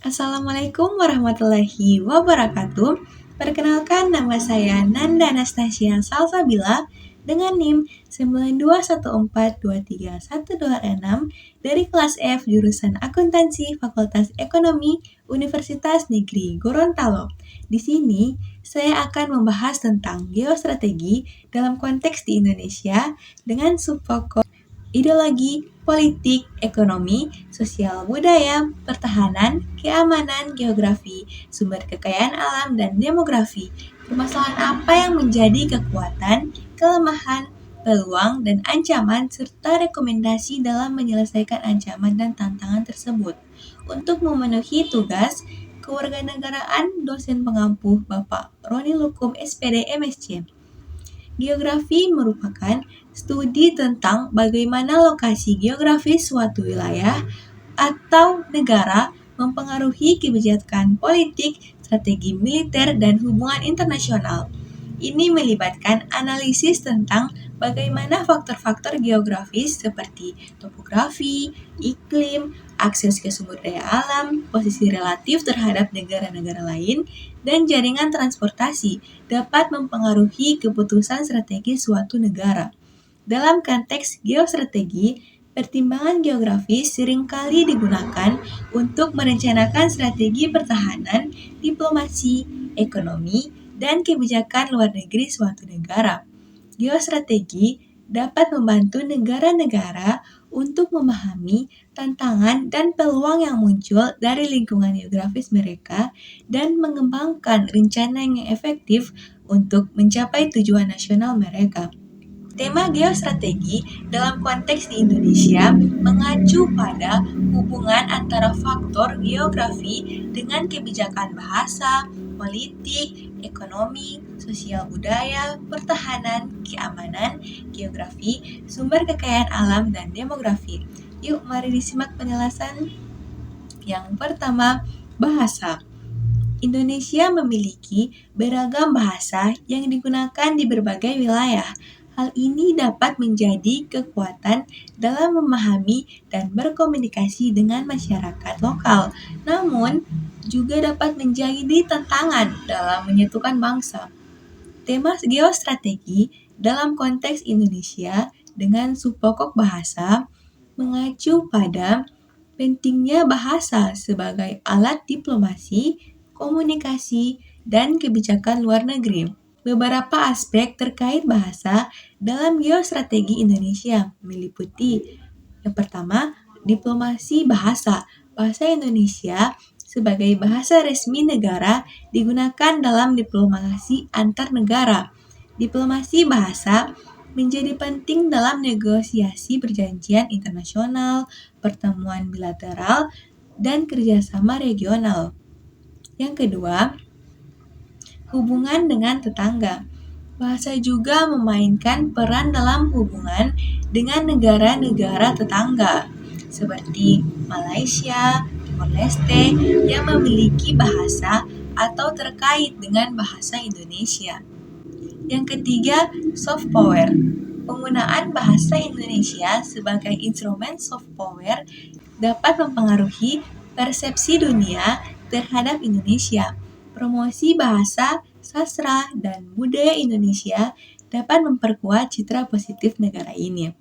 Assalamualaikum warahmatullahi wabarakatuh. Perkenalkan, nama saya Nanda Anastasia Salsabila dengan NIM 9214231226 dari kelas F jurusan Akuntansi Fakultas Ekonomi Universitas Negeri Gorontalo. Di sini saya akan membahas tentang geostrategi dalam konteks di Indonesia dengan subpokok ideologi, politik, ekonomi, sosial budaya, pertahanan, keamanan, geografi, sumber kekayaan alam, dan demografi. Permasalahan apa yang menjadi kekuatan, kelemahan, peluang, dan ancaman, serta rekomendasi dalam menyelesaikan ancaman dan tantangan tersebut. Untuk memenuhi tugas kewarganegaraan, dosen pengampu Bapak Roni Lukum SPD MSc. Geografi merupakan studi tentang bagaimana lokasi geografis suatu wilayah atau negara mempengaruhi kebijakan politik, strategi militer, dan hubungan internasional. Ini melibatkan analisis tentang bagaimana faktor-faktor geografis seperti topografi, iklim, akses ke sumber daya alam, posisi relatif terhadap negara-negara lain, dan jaringan transportasi dapat mempengaruhi keputusan strategis suatu negara. Dalam konteks geostrategi, pertimbangan geografis seringkali digunakan untuk merencanakan strategi pertahanan, diplomasi, ekonomi, dan kebijakan luar negeri suatu negara. Geostrategi dapat membantu negara-negara untuk memahami tantangan dan peluang yang muncul dari lingkungan geografis mereka dan mengembangkan rencana yang efektif untuk mencapai tujuan nasional mereka. Tema geostrategi dalam konteks di Indonesia mengacu pada hubungan antara faktor geografi dengan kebijakan bahasa, politik, ekonomi, sosial budaya, pertahanan, keamanan, geografi, sumber kekayaan alam, dan demografi. Yuk, mari disimak penjelasan. Yang pertama, bahasa. Indonesia memiliki beragam bahasa yang digunakan di berbagai wilayah. Hal ini dapat menjadi kekuatan dalam memahami dan berkomunikasi dengan masyarakat lokal, namun juga dapat menjadi tantangan dalam menyatukan bangsa. Tema geostrategi dalam konteks Indonesia dengan subpokok bahasa mengacu pada pentingnya bahasa sebagai alat diplomasi, komunikasi, dan kebijakan luar negeri. Beberapa aspek terkait bahasa dalam geostrategi Indonesia meliputi yang pertama, diplomasi bahasa. Bahasa Indonesia sebagai bahasa resmi negara digunakan dalam diplomasi antar negara. Diplomasi bahasa menjadi penting dalam negosiasi perjanjian internasional, pertemuan bilateral, dan kerjasama regional. Yang kedua, hubungan dengan tetangga. Bahasa juga memainkan peran dalam hubungan dengan negara-negara tetangga, seperti Malaysia, Timor Leste, yang memiliki bahasa atau terkait dengan bahasa Indonesia. Yang ketiga, soft power. Penggunaan bahasa Indonesia sebagai instrumen soft power dapat mempengaruhi persepsi dunia terhadap Indonesia. Promosi bahasa, sastra, dan budaya Indonesia dapat memperkuat citra positif negara ini.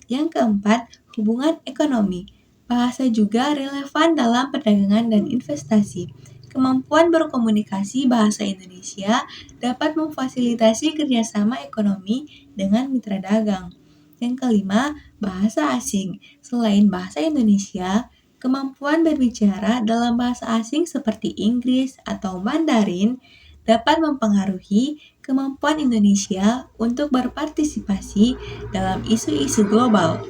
Yang keempat, hubungan ekonomi. Bahasa juga relevan dalam perdagangan dan investasi. Kemampuan berkomunikasi bahasa Indonesia dapat memfasilitasi kerjasama ekonomi dengan mitra dagang. Yang kelima, bahasa asing. Selain bahasa Indonesia, kemampuan berbicara dalam bahasa asing seperti Inggris atau Mandarin dapat mempengaruhi kemampuan Indonesia untuk berpartisipasi dalam isu-isu global.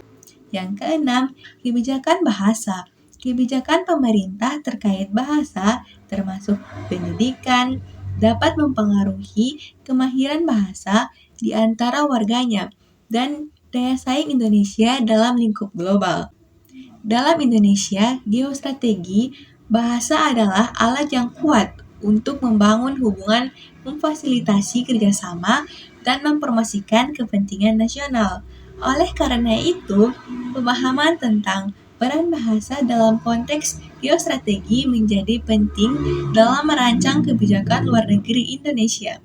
Yang keenam, kebijakan bahasa. Kebijakan pemerintah terkait bahasa, termasuk pendidikan, dapat mempengaruhi kemahiran bahasa di antara warganya dan daya saing Indonesia dalam lingkup global. Dalam Indonesia, geostrategi bahasa adalah alat yang kuat untuk membangun hubungan, memfasilitasi kerjasama, dan mempromosikan kepentingan nasional. Oleh karena itu, pemahaman tentang peran bahasa dalam konteks geostrategi menjadi penting dalam merancang kebijakan luar negeri Indonesia.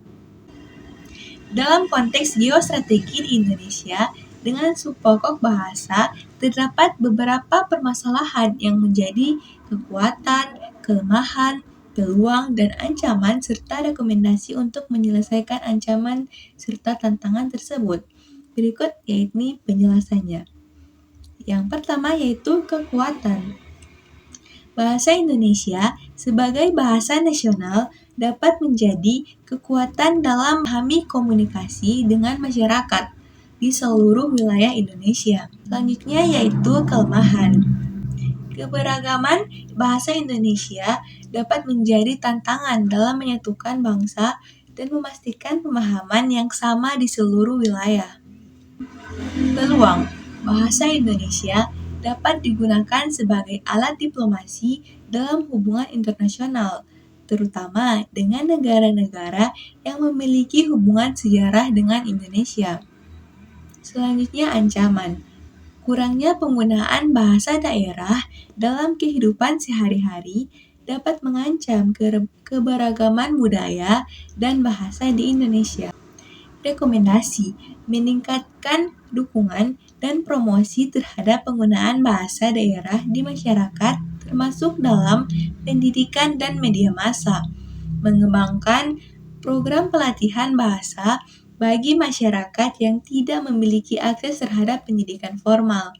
Dalam konteks geostrategi di Indonesia, dengan subpokok bahasa, terdapat beberapa permasalahan yang menjadi kekuatan, kelemahan, peluang, dan ancaman serta rekomendasi untuk menyelesaikan ancaman serta tantangan tersebut. Berikut yaitu penjelasannya. Yang pertama yaitu kekuatan. Bahasa Indonesia sebagai bahasa nasional dapat menjadi kekuatan dalam memahami komunikasi dengan masyarakat di seluruh wilayah Indonesia. Selanjutnya yaitu kelemahan. Keberagaman bahasa Indonesia dapat menjadi tantangan dalam menyatukan bangsa dan memastikan pemahaman yang sama di seluruh wilayah. Peluang bahasa Indonesia dapat digunakan sebagai alat diplomasi dalam hubungan internasional, terutama dengan negara-negara yang memiliki hubungan sejarah dengan Indonesia. Selanjutnya ancaman. Kurangnya penggunaan bahasa daerah dalam kehidupan sehari-hari dapat mengancam keberagaman budaya dan bahasa di Indonesia. Rekomendasi meningkatkan dukungan dan promosi terhadap penggunaan bahasa daerah di masyarakat termasuk dalam pendidikan dan media massa, mengembangkan program pelatihan bahasa bagi masyarakat yang tidak memiliki akses terhadap pendidikan formal,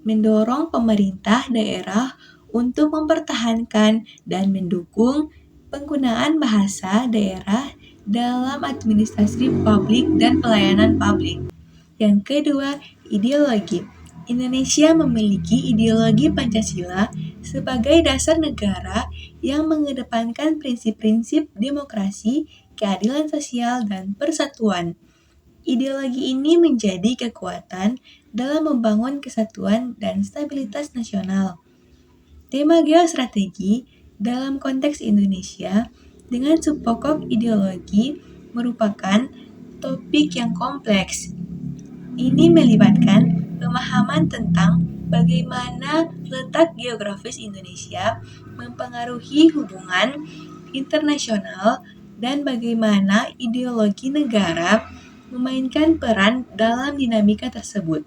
mendorong pemerintah daerah untuk mempertahankan dan mendukung penggunaan bahasa daerah dalam administrasi publik dan pelayanan publik. Yang kedua, ideologi. Indonesia memiliki ideologi Pancasila sebagai dasar negara yang mengedepankan prinsip-prinsip demokrasi, keadilan sosial, dan persatuan. Ideologi ini menjadi kekuatan dalam membangun kesatuan dan stabilitas nasional. Tema geostrategi dalam konteks Indonesia dengan subpokok ideologi merupakan topik yang kompleks. Ini melibatkan pemahaman tentang bagaimana letak geografis Indonesia mempengaruhi hubungan internasional dan bagaimana ideologi negara memainkan peran dalam dinamika tersebut.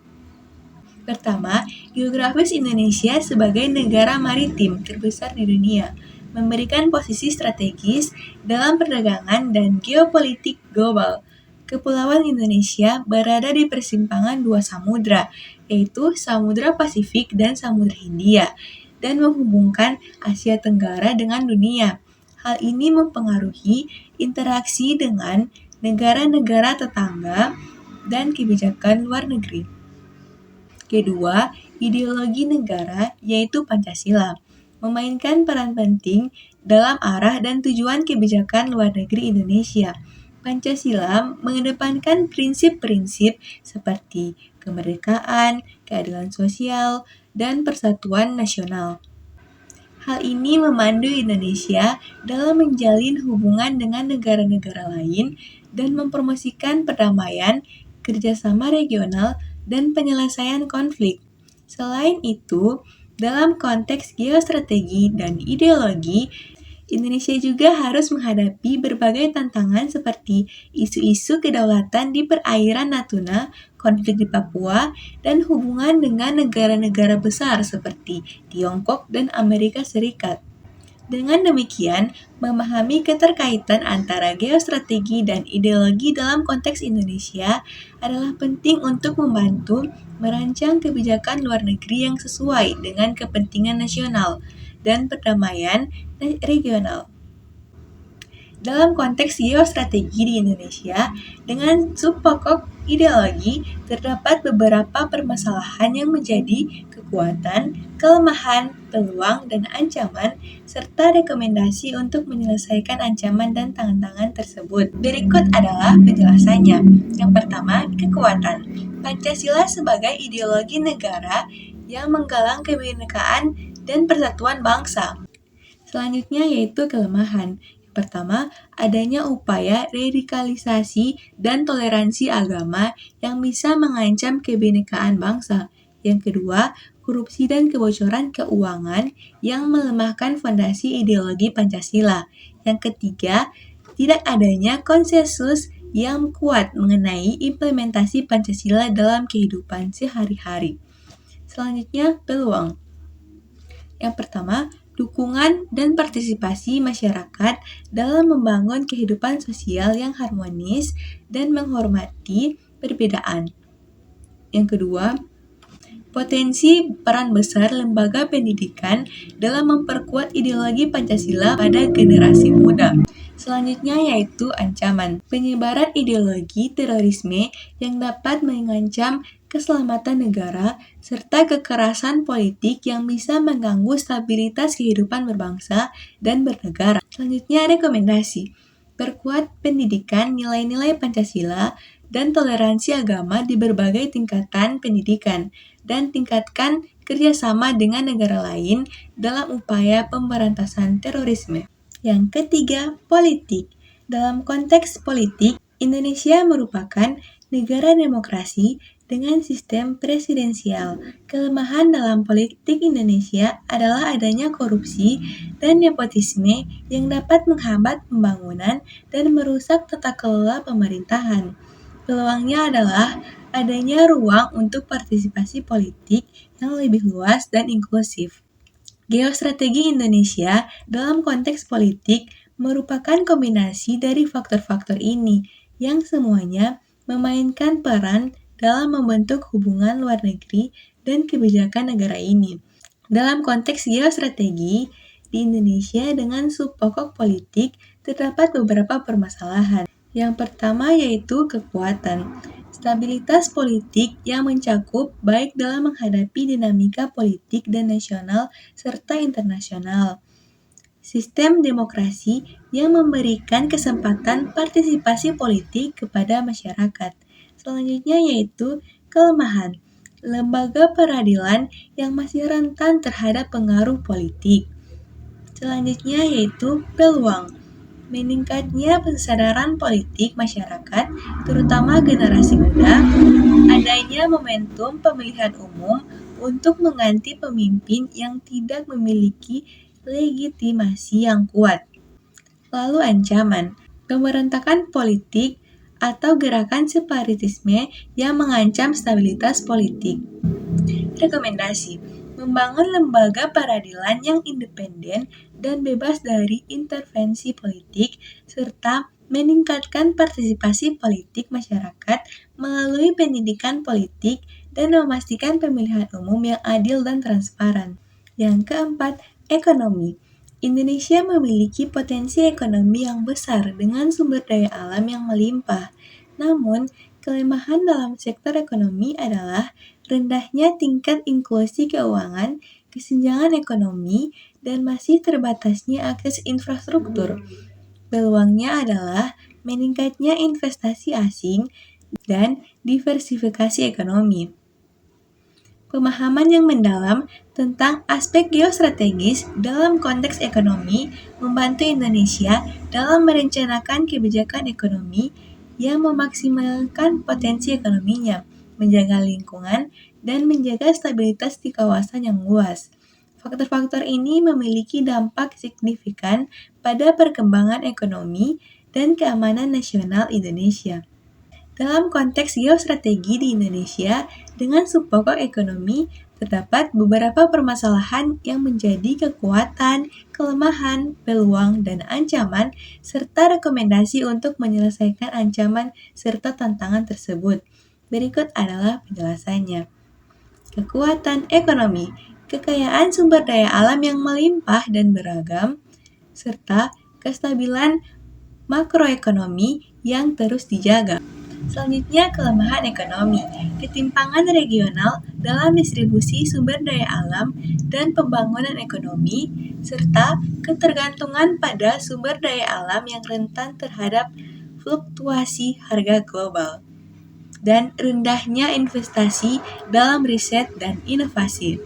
Pertama, geografis Indonesia sebagai negara maritim terbesar di dunia memberikan posisi strategis dalam perdagangan dan geopolitik global. Kepulauan Indonesia berada di persimpangan dua samudra, yaitu Samudra Pasifik dan Samudra Hindia, dan menghubungkan Asia Tenggara dengan dunia. Hal ini mempengaruhi interaksi dengan negara-negara tetangga dan kebijakan luar negeri. Kedua, ideologi negara yaitu Pancasila memainkan peran penting dalam arah dan tujuan kebijakan luar negeri Indonesia. Pancasila mengedepankan prinsip-prinsip seperti kemerdekaan, keadilan sosial, dan persatuan nasional. Hal ini memandu Indonesia dalam menjalin hubungan dengan negara-negara lain dan mempromosikan perdamaian, kerjasama regional, dan penyelesaian konflik. Selain itu, dalam konteks geostrategi dan ideologi, Indonesia juga harus menghadapi berbagai tantangan seperti isu-isu kedaulatan di perairan Natuna, konflik di Papua, dan hubungan dengan negara-negara besar seperti Tiongkok dan Amerika Serikat. Dengan demikian, memahami keterkaitan antara geostrategi dan ideologi dalam konteks Indonesia adalah penting untuk membantu merancang kebijakan luar negeri yang sesuai dengan kepentingan nasional dan perdamaian regional. Dalam konteks geostrategi di Indonesia, dengan subpokok ideologi, terdapat beberapa permasalahan yang menjadi kekuatan, kelemahan, peluang, dan ancaman, serta rekomendasi untuk menyelesaikan ancaman dan tantangan tersebut. Berikut adalah penjelasannya. Yang pertama, kekuatan. Pancasila sebagai ideologi negara yang menggalang kebinekaan dan persatuan bangsa. Selanjutnya yaitu kelemahan. Pertama, adanya upaya radikalisasi dan toleransi agama yang bisa mengancam kebinekaan bangsa. Yang kedua, korupsi dan kebocoran keuangan yang melemahkan fondasi ideologi Pancasila. Yang ketiga, tidak adanya konsensus yang kuat mengenai implementasi Pancasila dalam kehidupan sehari-hari. Selanjutnya, peluang. Yang pertama, dukungan dan partisipasi masyarakat dalam membangun kehidupan sosial yang harmonis dan menghormati perbedaan. Yang kedua, potensi peran besar lembaga pendidikan dalam memperkuat ideologi Pancasila pada generasi muda. Selanjutnya yaitu ancaman. Penyebaran ideologi terorisme yang dapat mengancam keselamatan negara serta kekerasan politik yang bisa mengganggu stabilitas kehidupan berbangsa dan bernegara. Selanjutnya rekomendasi. Perkuat pendidikan nilai-nilai Pancasila dan toleransi agama di berbagai tingkatan pendidikan, dan tingkatkan kerjasama dengan negara lain dalam upaya pemberantasan terorisme. Yang ketiga, politik. Dalam konteks politik, Indonesia merupakan negara demokrasi dengan sistem presidensial. Kelemahan dalam politik Indonesia adalah adanya korupsi dan nepotisme yang dapat menghambat pembangunan dan merusak tata kelola pemerintahan. Peluangnya adalah adanya ruang untuk partisipasi politik yang lebih luas dan inklusif. Geostrategi Indonesia dalam konteks politik merupakan kombinasi dari faktor-faktor ini yang semuanya memainkan peran dalam membentuk hubungan luar negeri dan kebijakan negara ini. Dalam konteks geostrategi di Indonesia dengan subpokok politik terdapat beberapa permasalahan. Yang pertama yaitu kekuatan. Stabilitas politik yang mencakup baik dalam menghadapi dinamika politik dan nasional serta internasional. Sistem demokrasi yang memberikan kesempatan partisipasi politik kepada masyarakat. Selanjutnya yaitu kelemahan. Lembaga peradilan yang masih rentan terhadap pengaruh politik. Selanjutnya yaitu peluang. Meningkatnya kesadaran politik masyarakat, terutama generasi muda, adanya momentum pemilihan umum untuk mengganti pemimpin yang tidak memiliki legitimasi yang kuat. Lalu ancaman, pemberontakan politik atau gerakan separatisme yang mengancam stabilitas politik. Rekomendasi, membangun lembaga peradilan yang independen dan bebas dari intervensi politik, serta meningkatkan partisipasi politik masyarakat melalui pendidikan politik dan memastikan pemilihan umum yang adil dan transparan. Yang keempat, ekonomi. Indonesia memiliki potensi ekonomi yang besar dengan sumber daya alam yang melimpah. Namun, kelemahan dalam sektor ekonomi adalah rendahnya tingkat inklusi keuangan, kesenjangan ekonomi, dan masih terbatasnya akses infrastruktur. Peluangnya adalah meningkatnya investasi asing dan diversifikasi ekonomi. Pemahaman yang mendalam tentang aspek geostrategis dalam konteks ekonomi membantu Indonesia dalam merencanakan kebijakan ekonomi yang memaksimalkan potensi ekonominya, menjaga lingkungan, dan menjaga stabilitas di kawasan yang luas. Faktor-faktor ini memiliki dampak signifikan pada perkembangan ekonomi dan keamanan nasional Indonesia. Dalam konteks geostrategi di Indonesia, dengan subpokok ekonomi, terdapat beberapa permasalahan yang menjadi kekuatan, kelemahan, peluang, dan ancaman, serta rekomendasi untuk menyelesaikan ancaman serta tantangan tersebut. Berikut adalah penjelasannya. Kekuatan ekonomi, kekayaan sumber daya alam yang melimpah dan beragam, serta kestabilan makroekonomi yang terus dijaga. Selanjutnya, kelemahan ekonomi, ketimpangan regional dalam distribusi sumber daya alam dan pembangunan ekonomi, serta ketergantungan pada sumber daya alam yang rentan terhadap fluktuasi harga global, dan rendahnya investasi dalam riset dan inovasi.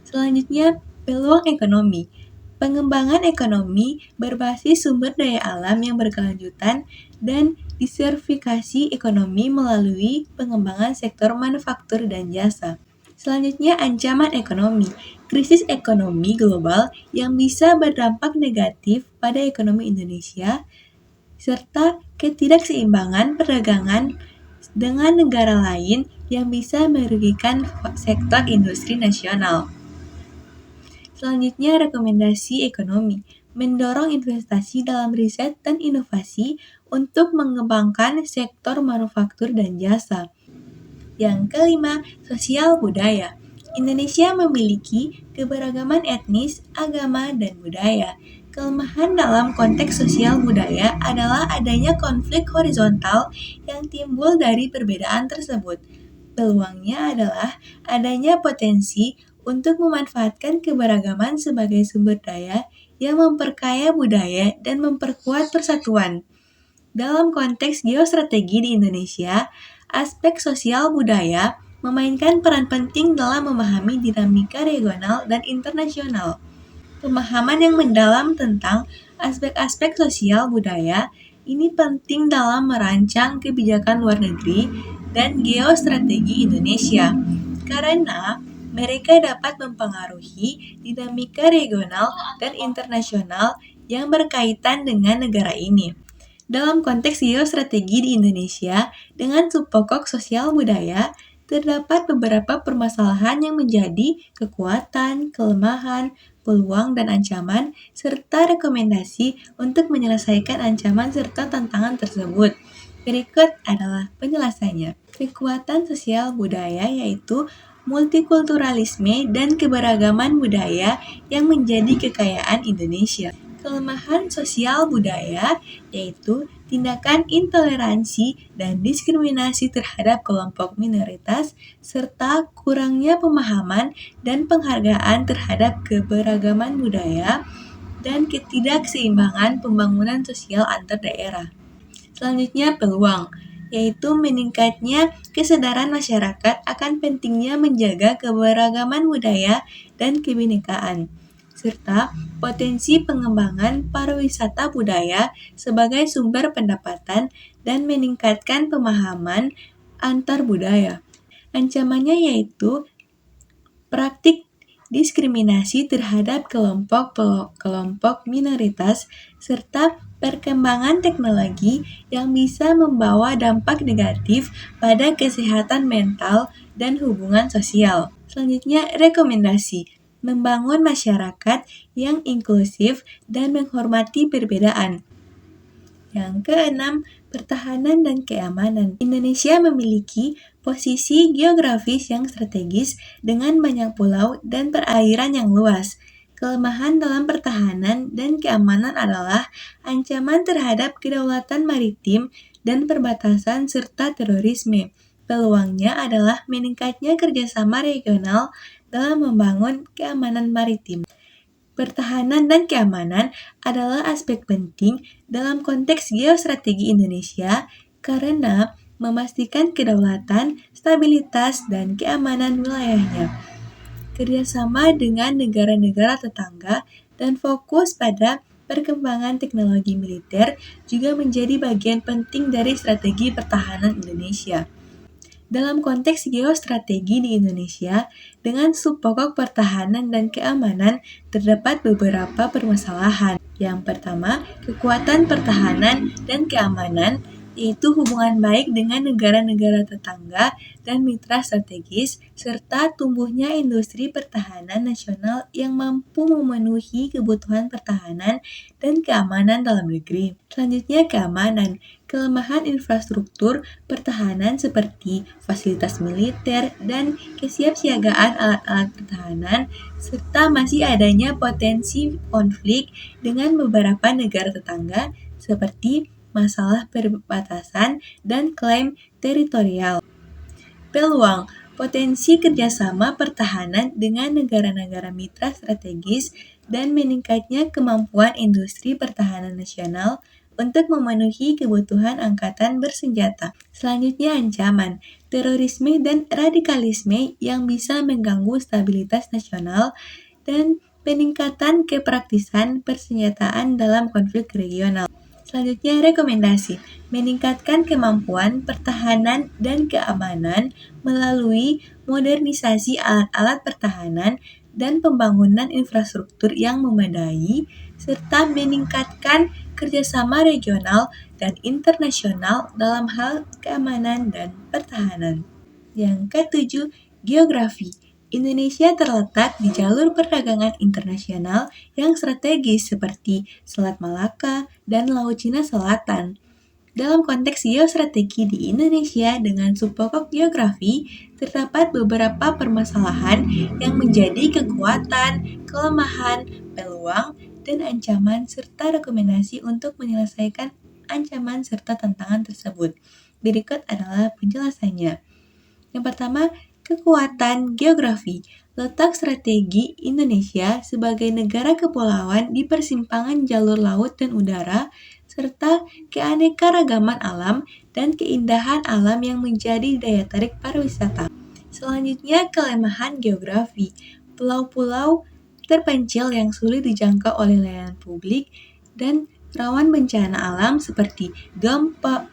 Selanjutnya, peluang ekonomi. Pengembangan ekonomi berbasis sumber daya alam yang berkelanjutan dan diversifikasi ekonomi melalui pengembangan sektor manufaktur dan jasa. Selanjutnya, ancaman ekonomi. Krisis ekonomi global yang bisa berdampak negatif pada ekonomi Indonesia, serta ketidakseimbangan perdagangan dengan negara lain yang bisa merugikan sektor industri nasional. Selanjutnya, rekomendasi ekonomi. Mendorong investasi dalam riset dan inovasi untuk mengembangkan sektor manufaktur dan jasa. Yang kelima, sosial budaya. Indonesia memiliki keberagaman etnis, agama, dan budaya. Kelemahan dalam konteks sosial budaya adalah adanya konflik horizontal yang timbul dari perbedaan tersebut. Peluangnya adalah adanya potensi untuk memanfaatkan keberagaman sebagai sumber daya yang memperkaya budaya dan memperkuat persatuan. Dalam konteks geostrategi di Indonesia, aspek sosial budaya memainkan peran penting dalam memahami dinamika regional dan internasional. Pemahaman yang mendalam tentang aspek-aspek sosial budaya ini penting dalam merancang kebijakan luar negeri dan geostrategi Indonesia, karena mereka dapat mempengaruhi dinamika regional dan internasional yang berkaitan dengan negara ini. Dalam konteks geostrategi di Indonesia, dengan subpokok sosial budaya, terdapat beberapa permasalahan yang menjadi kekuatan, kelemahan, peluang, dan ancaman, serta rekomendasi untuk menyelesaikan ancaman serta tantangan tersebut. Berikut adalah penjelasannya. Kekuatan sosial budaya yaitu multikulturalisme dan keberagaman budaya yang menjadi kekayaan Indonesia. Kelemahan sosial budaya yaitu tindakan intoleransi dan diskriminasi terhadap kelompok minoritas, serta kurangnya pemahaman dan penghargaan terhadap keberagaman budaya dan ketidakseimbangan pembangunan sosial antar daerah. Selanjutnya, peluang, yaitu meningkatnya kesadaran masyarakat akan pentingnya menjaga keberagaman budaya dan kebinekaan, serta potensi pengembangan pariwisata budaya sebagai sumber pendapatan dan meningkatkan pemahaman antar budaya. Ancamannya yaitu praktik diskriminasi terhadap kelompok minoritas, serta perkembangan teknologi yang bisa membawa dampak negatif pada kesehatan mental dan hubungan sosial. Selanjutnya, rekomendasi. Membangun masyarakat yang inklusif dan menghormati perbedaan. Yang keenam, pertahanan dan keamanan. Indonesia memiliki posisi geografis yang strategis dengan banyak pulau dan perairan yang luas. Kelemahan dalam pertahanan dan keamanan adalah ancaman terhadap kedaulatan maritim dan perbatasan serta terorisme. Peluangnya adalah meningkatnya kerjasama regional dalam membangun keamanan maritim. Pertahanan dan keamanan adalah aspek penting dalam konteks geostrategi Indonesia karena memastikan kedaulatan, stabilitas, dan keamanan wilayahnya. Kerjasama dengan negara-negara tetangga dan fokus pada perkembangan teknologi militer juga menjadi bagian penting dari strategi pertahanan Indonesia. Dalam konteks geostrategi di Indonesia, dengan subpokok pertahanan dan keamanan, terdapat beberapa permasalahan. Yang pertama, kekuatan pertahanan dan keamanan, yaitu hubungan baik dengan negara-negara tetangga dan mitra strategis, serta tumbuhnya industri pertahanan nasional yang mampu memenuhi kebutuhan pertahanan dan keamanan dalam negeri. Selanjutnya, keamanan. Kelemahan infrastruktur pertahanan seperti fasilitas militer dan kesiapsiagaan alat-alat pertahanan, serta masih adanya potensi konflik dengan beberapa negara tetangga seperti masalah perbatasan dan klaim teritorial. Peluang, potensi kerjasama pertahanan dengan negara-negara mitra strategis dan meningkatnya kemampuan industri pertahanan nasional untuk memenuhi kebutuhan angkatan bersenjata. Selanjutnya, ancaman, terorisme dan radikalisme yang bisa mengganggu stabilitas nasional dan peningkatan kepraktisan persenjataan dalam konflik regional. Selanjutnya, rekomendasi. Meningkatkan kemampuan pertahanan dan keamanan melalui modernisasi alat-alat pertahanan dan pembangunan infrastruktur yang memadai, serta meningkatkan kerjasama regional dan internasional dalam hal keamanan dan pertahanan. Yang ketujuh, geografi. Indonesia terletak di jalur perdagangan internasional yang strategis seperti Selat Malaka dan Laut Cina Selatan. Dalam konteks geostrategi di Indonesia dengan subpokok geografi, terdapat beberapa permasalahan yang menjadi kekuatan, kelemahan, peluang, dan ancaman serta rekomendasi untuk menyelesaikan ancaman serta tantangan tersebut. Berikut adalah penjelasannya. Yang pertama, kekuatan geografi. Letak strategi Indonesia sebagai negara kepulauan di persimpangan jalur laut dan udara, serta keanekaragaman alam dan keindahan alam yang menjadi daya tarik pariwisata. Selanjutnya, kelemahan geografi. Pulau-pulau terpencil yang sulit dijangkau oleh layanan publik dan rawan bencana alam seperti gempa,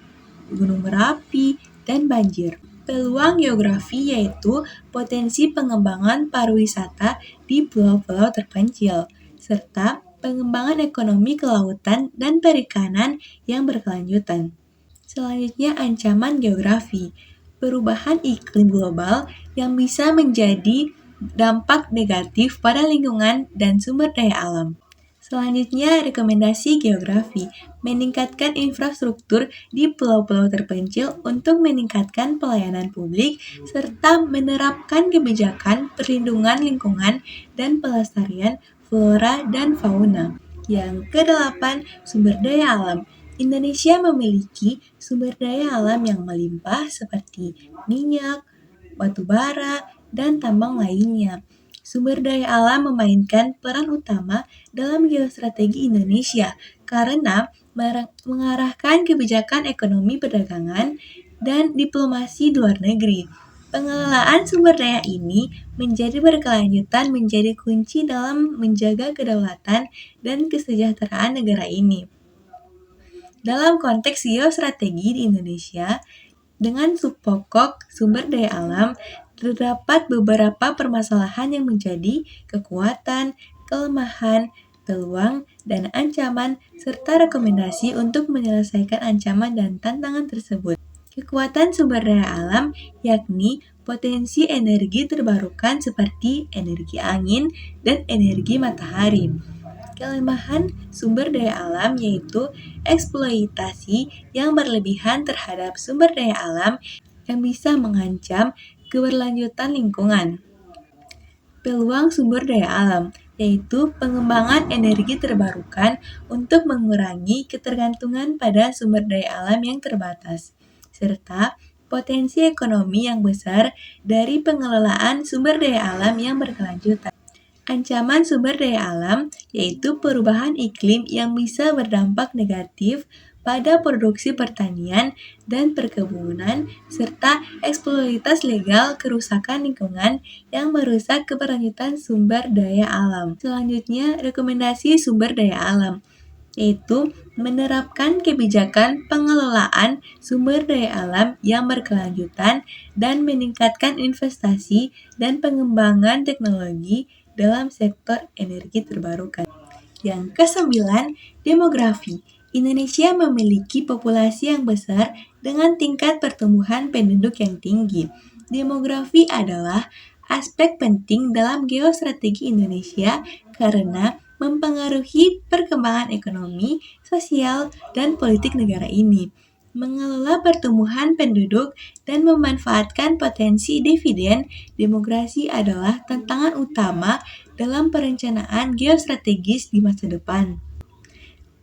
gunung berapi, dan banjir. Peluang geografi yaitu potensi pengembangan pariwisata di pulau-pulau terpencil, serta pengembangan ekonomi kelautan dan perikanan yang berkelanjutan. Selanjutnya, ancaman geografi. Perubahan iklim global yang bisa menjadi dampak negatif pada lingkungan dan sumber daya alam. Selanjutnya, rekomendasi geografi. Meningkatkan infrastruktur di pulau-pulau terpencil untuk meningkatkan pelayanan publik serta menerapkan kebijakan perlindungan lingkungan dan pelestarian flora dan fauna. Yang kedelapan, sumber daya alam. Indonesia memiliki sumber daya alam yang melimpah seperti minyak, batu bara, dan tambang lainnya. Sumber daya alam memainkan peran utama dalam geostrategi Indonesia karena mengarahkan kebijakan ekonomi perdagangan dan diplomasi luar negeri. Pengelolaan sumber daya ini menjadi berkelanjutan menjadi kunci dalam menjaga kedaulatan dan kesejahteraan negara ini. Dalam konteks geostrategi di Indonesia, dengan subpokok sumber daya alam, terdapat beberapa permasalahan yang menjadi kekuatan, kelemahan, peluang, dan ancaman, serta rekomendasi untuk menyelesaikan ancaman dan tantangan tersebut. Kekuatan sumber daya alam yakni potensi energi terbarukan seperti energi angin dan energi matahari. Kelemahan sumber daya alam yaitu eksploitasi yang berlebihan terhadap sumber daya alam yang bisa mengancam keberlanjutan lingkungan. Peluang sumber daya alam yaitu pengembangan energi terbarukan untuk mengurangi ketergantungan pada sumber daya alam yang terbatas, serta potensi ekonomi yang besar dari pengelolaan sumber daya alam yang berkelanjutan. Ancaman sumber daya alam yaitu perubahan iklim yang bisa berdampak negatif pada produksi pertanian dan perkebunan, serta eksploitasi legal kerusakan lingkungan yang merusak keberlanjutan sumber daya alam. Selanjutnya, rekomendasi sumber daya alam yaitu menerapkan kebijakan pengelolaan sumber daya alam yang berkelanjutan dan meningkatkan investasi dan pengembangan teknologi dalam sektor energi terbarukan. Yang kesembilan, demografi. Indonesia memiliki populasi yang besar dengan tingkat pertumbuhan penduduk yang tinggi. Demografi adalah aspek penting dalam geostrategi Indonesia karena mempengaruhi perkembangan ekonomi, sosial, dan politik negara ini. Mengelola pertumbuhan penduduk dan memanfaatkan potensi dividen demografi adalah tantangan utama dalam perencanaan geostrategis di masa depan.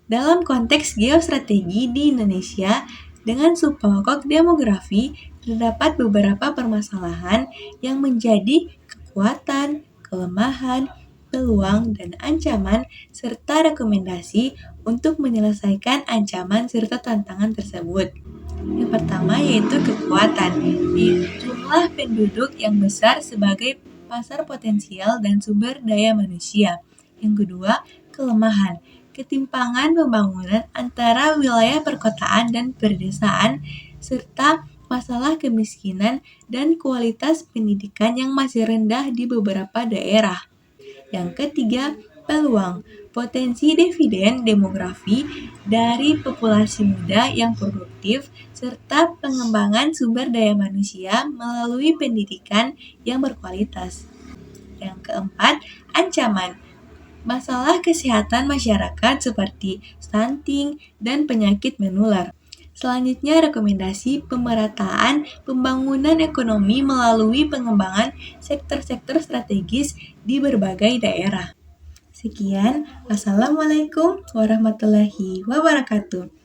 Dalam konteks geostrategi di Indonesia, dengan subpokok demografi, terdapat beberapa permasalahan yang menjadi kekuatan, kelemahan, peluang, dan ancaman, serta rekomendasi untuk menyelesaikan ancaman serta tantangan tersebut. Yang pertama yaitu kekuatan, jumlah penduduk yang besar sebagai pasar potensial dan sumber daya manusia. Yang kedua, kelemahan, ketimpangan pembangunan antara wilayah perkotaan dan perdesaan, serta masalah kemiskinan dan kualitas pendidikan yang masih rendah di beberapa daerah. Yang ketiga, peluang potensi dividen demografi dari populasi muda yang produktif serta pengembangan sumber daya manusia melalui pendidikan yang berkualitas. Yang keempat, ancaman masalah kesehatan masyarakat seperti stunting dan penyakit menular. Selanjutnya, rekomendasi pemerataan pembangunan ekonomi melalui pengembangan sektor-sektor strategis di berbagai daerah. Sekian, wassalamualaikum warahmatullahi wabarakatuh.